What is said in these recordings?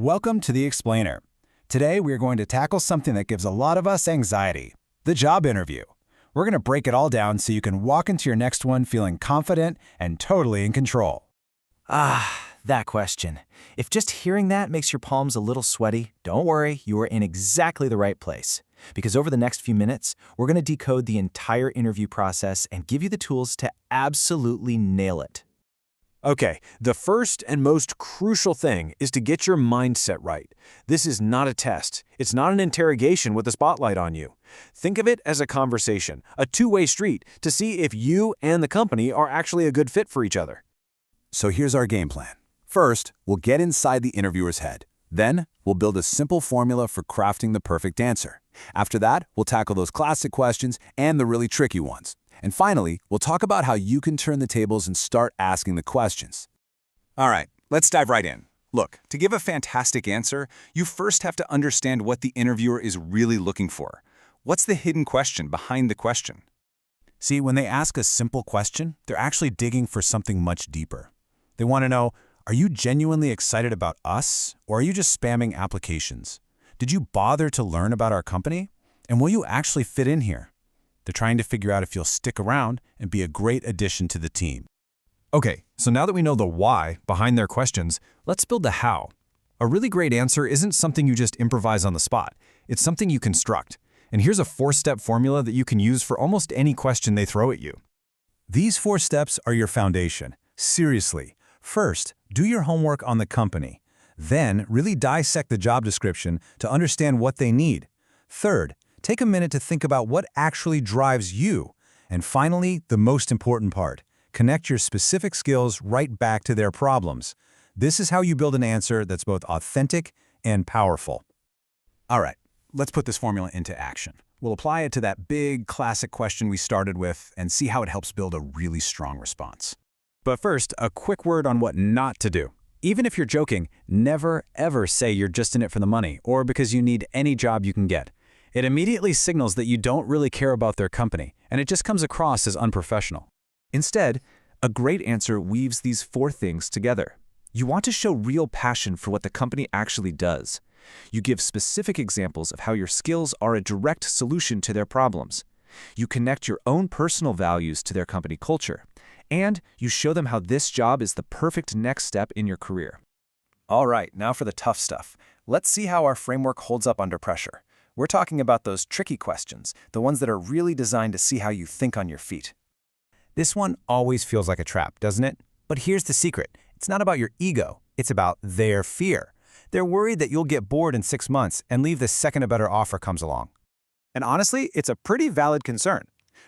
Welcome to The Explainer. Today, we are going to tackle something that gives a lot of us anxiety, the job interview. We're going to break it all down so you can walk into your next one feeling confident and totally in control. That question. If just hearing that makes your palms a little sweaty, don't worry, you are in exactly the right place. Because over the next few minutes, we're going to decode the entire interview process and give you the tools to absolutely nail it. Okay, the first and most crucial thing is to get your mindset right. This is not a test. It's not an interrogation with a spotlight on you. Think of it as a conversation, a two-way street to see if you and the company are actually a good fit for each other. So here's our game plan. First, we'll get inside the interviewer's head. Then, we'll build a simple formula for crafting the perfect answer. After that, we'll tackle those classic questions and the really tricky ones. And finally, we'll talk about how you can turn the tables and start asking the questions. All right, let's dive right in. Look, to give a fantastic answer, you first have to understand what the interviewer is really looking for. What's the hidden question behind the question? See, when they ask a simple question, they're actually digging for something much deeper. They want to know, are you genuinely excited about us, or are you just spamming applications? Did you bother to learn about our company? And will you actually fit in here? They're trying to figure out if you'll stick around and be a great addition to the team. Okay, so now that we know the why behind their questions, let's build the how. A really great answer isn't something you just improvise on the spot. It's something you construct. And here's a 4-step formula that you can use for almost any question they throw at you. These 4 steps are your foundation. Seriously. First, do your homework on the company. Then, really dissect the job description to understand what they need. Third, take a minute to think about what actually drives you. And finally, the most important part, connect your specific skills right back to their problems. This is how you build an answer that's both authentic and powerful. All right, let's put this formula into action. We'll apply it to that big classic question we started with and see how it helps build a really strong response. But first, a quick word on what not to do. Even if you're joking, never ever say you're just in it for the money or because you need any job you can get. It immediately signals that you don't really care about their company, and it just comes across as unprofessional. Instead, a great answer weaves these 4 things together. You want to show real passion for what the company actually does. You give specific examples of how your skills are a direct solution to their problems. You connect your own personal values to their company culture. And you show them how this job is the perfect next step in your career. All right, now for the tough stuff. Let's see how our framework holds up under pressure. We're talking about those tricky questions, the ones that are really designed to see how you think on your feet. This one always feels like a trap, doesn't it? But here's the secret. It's not about your ego. It's about their fear. They're worried that you'll get bored in 6 months and leave the second a better offer comes along. And honestly, it's a pretty valid concern.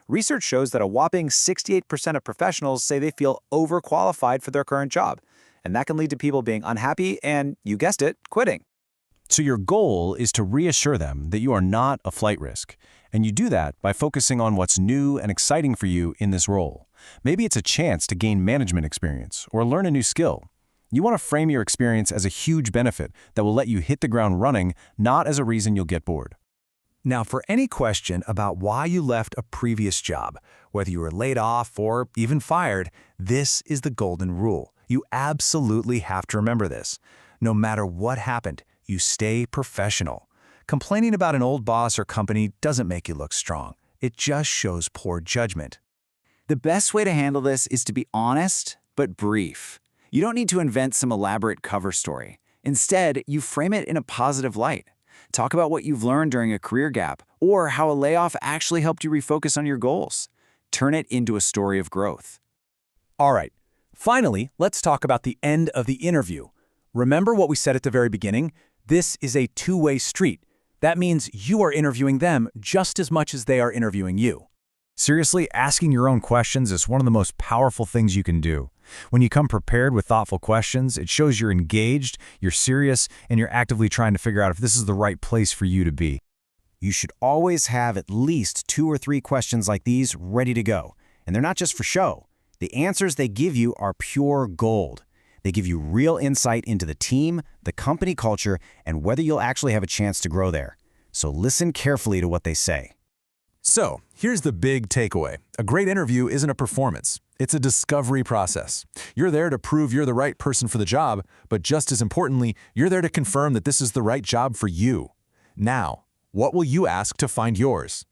Research shows that a whopping 68% of professionals say they feel overqualified for their current job. And that can lead to people being unhappy and, you guessed it, quitting. So your goal is to reassure them that you are not a flight risk. And you do that by focusing on what's new and exciting for you in this role. Maybe it's a chance to gain management experience or learn a new skill. You want to frame your experience as a huge benefit that will let you hit the ground running, not as a reason you'll get bored. Now, for any question about why you left a previous job, whether you were laid off or even fired, this is the golden rule. You absolutely have to remember this. No matter what happened, you stay professional. Complaining about an old boss or company doesn't make you look strong. It just shows poor judgment. The best way to handle this is to be honest, but brief. You don't need to invent some elaborate cover story. Instead, you frame it in a positive light. Talk about what you've learned during a career gap, or how a layoff actually helped you refocus on your goals. Turn it into a story of growth. All right, finally, let's talk about the end of the interview. Remember what we said at the very beginning? This is a two-way street. That means you are interviewing them just as much as they are interviewing you. Seriously, asking your own questions is one of the most powerful things you can do. When you come prepared with thoughtful questions, it shows you're engaged, you're serious, and you're actively trying to figure out if this is the right place for you to be. You should always have at least 2 or 3 questions like these ready to go. And they're not just for show. The answers they give you are pure gold. They give you real insight into the team, the company culture, and whether you'll actually have a chance to grow there. So listen carefully to what they say. So, here's the big takeaway. A great interview isn't a performance. It's a discovery process. You're there to prove you're the right person for the job, but just as importantly, you're there to confirm that this is the right job for you. Now, what will you ask to find yours?